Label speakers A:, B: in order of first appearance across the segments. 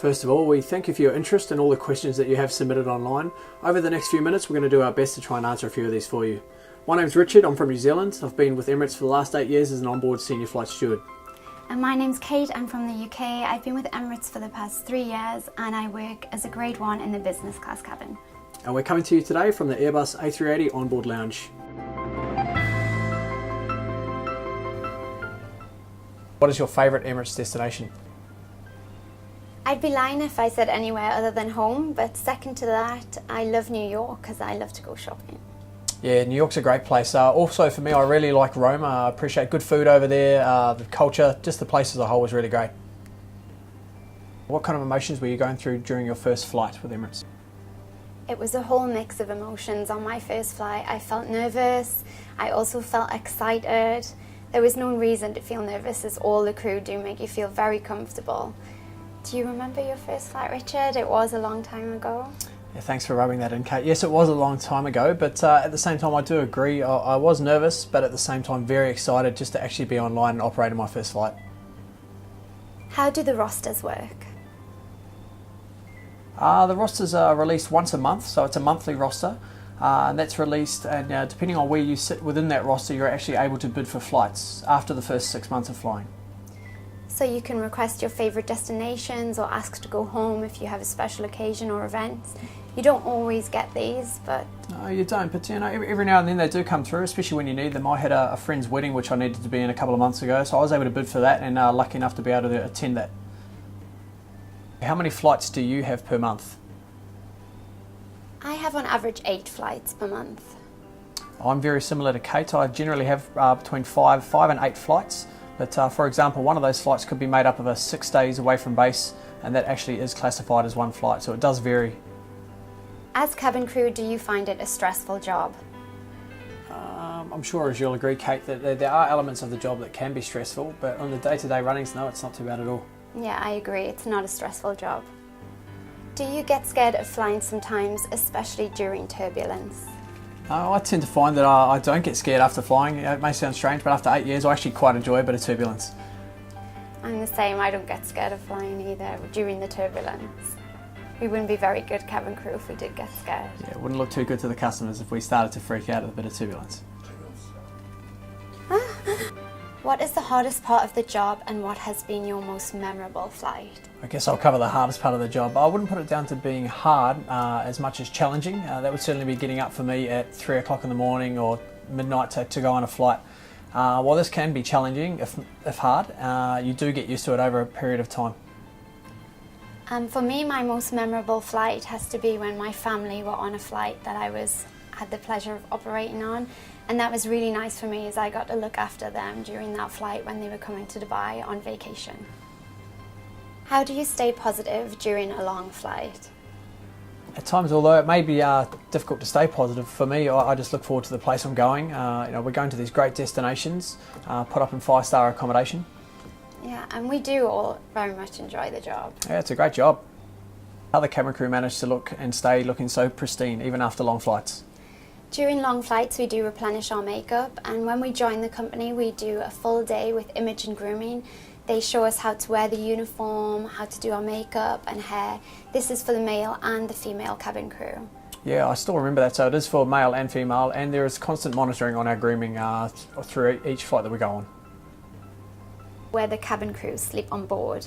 A: First of all, we thank you for your interest and all the questions that you have submitted online. Over the next few minutes, we're going to do our best to try and answer a few of these for you. My name's Richard, I'm from New Zealand. I've been with Emirates for the last 8 years as an onboard senior flight steward.
B: And my name's Kate, I'm from the UK. I've been with Emirates for the past 3 years and I work as a grade 1 in the business class cabin.
A: And we're coming to you today from the Airbus A380 onboard lounge. What is your favourite Emirates destination?
B: I'd be lying if I said anywhere other than home, but second to that, I love New York because I love to go shopping.
A: Yeah, New York's a great place. Also for me, I really like Rome. I appreciate good food over there, the culture, just the place as a whole was really great. What kind of emotions were you going through during your first flight with Emirates?
B: It was a whole mix of emotions on my first flight. I felt nervous, I also felt excited. There was no reason to feel nervous as all the crew do make you feel very comfortable. Do you remember your first flight, Richard? It was a long time ago.
A: Yeah, thanks for rubbing that in, Kate. Yes, it was a long time ago, but at the same time I do agree. I was nervous, but at the same time very excited just to actually be online and operating my first flight.
B: How do the rosters work?
A: The rosters are released once a month, so it's a monthly roster. And that's released, and depending on where you sit within that roster, you're actually able to bid for flights after the first 6 months of flying.
B: So you can request your favourite destinations or ask to go home if you have a special occasion or events. You don't always get these, but...
A: No, you don't, but you know, every now and then they do come through, especially when you need them. I had a friend's wedding which I needed to be in a couple of months ago, so I was able to bid for that and lucky enough to be able to attend that. How many flights do you have per month?
B: I have on average 8 flights per month.
A: I'm very similar to Kate. I generally have between 5 and 8 flights. But for example, one of those flights could be made up of a 6 days away from base, and that actually is classified as one flight, so it does vary.
B: As cabin crew, do you find it a stressful job?
A: I'm sure, as you'll agree, Kate, that there are elements of the job that can be stressful, but on the day-to-day runnings, no, it's not too bad at all.
B: Yeah, I agree. It's not a stressful job. Do you get scared of flying sometimes, especially during turbulence?
A: I tend to find that I don't get scared after flying. It may sound strange, but after 8 years I actually quite enjoy a bit of turbulence.
B: I'm the same. I don't get scared of flying either during the turbulence. We wouldn't be very good cabin crew if we did get scared.
A: Yeah, it wouldn't look too good to the customers if we started to freak out at a bit of turbulence.
B: What is the hardest part of the job and what has been your most memorable flight?
A: I guess I'll cover the hardest part of the job. I wouldn't put it down to being hard as much as challenging. That would certainly be getting up for me at 3 o'clock in the morning or midnight to go on a flight. While this can be challenging, if hard, you do get used to it over a period of time.
B: For me, my most memorable flight has to be when my family were on a flight that I had the pleasure of operating on, and that was really nice for me as I got to look after them during that flight when they were coming to Dubai on vacation. How do you stay positive during a long flight?
A: At times, although it may be difficult to stay positive, for me, I just look forward to the place I'm going. We're going to these great destinations, put up in 5-star accommodation.
B: Yeah, and we do all very much enjoy the job.
A: Yeah, it's a great job. How the cabin crew manage to look and stay looking so pristine, even after long flights?
B: During long flights we do replenish our makeup, and when we join the company we do a full day with image and grooming. They show us how to wear the uniform, how to do our makeup and hair. This is for the male and the female cabin crew.
A: Yeah, I still remember that, so it is for male and female, and there is constant monitoring on our grooming through each flight that we go on.
B: Where the cabin crew sleep on board.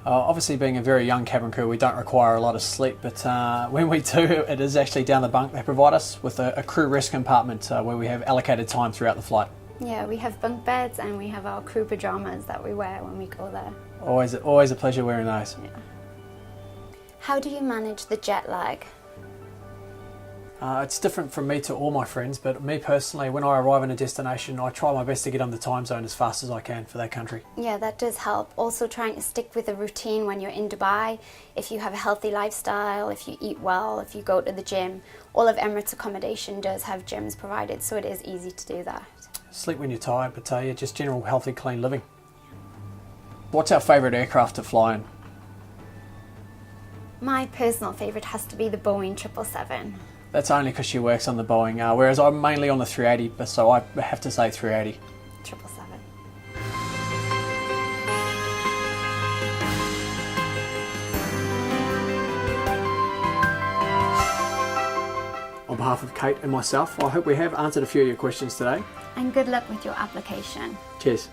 A: Obviously, being a very young cabin crew, we don't require a lot of sleep, but when we do, it is actually down the bunk. They provide us with a crew rest compartment where we have allocated time throughout the flight.
B: Yeah, we have bunk beds and we have our crew pyjamas that we wear when we go there.
A: Always a pleasure wearing those.
B: Yeah. How do you manage the jet lag?
A: It's different from me to all my friends, but me personally, when I arrive in a destination, I try my best to get on the time zone as fast as I can for that country.
B: Yeah, that does help. Also trying to stick with a routine when you're in Dubai. If you have a healthy lifestyle, if you eat well, if you go to the gym, all of Emirates accommodation does have gyms provided, so it is easy to do that.
A: Sleep when you're tired, but yeah, just general healthy, clean living. What's our favourite aircraft to fly in?
B: My personal favourite has to be the Boeing 777.
A: That's only because she works on the Boeing, whereas I'm mainly on the 380, so I have to say 380.
B: 777.
A: behalf of Kate and myself, I hope we have answered a few of your questions today.
B: And good luck with your application.
A: Cheers.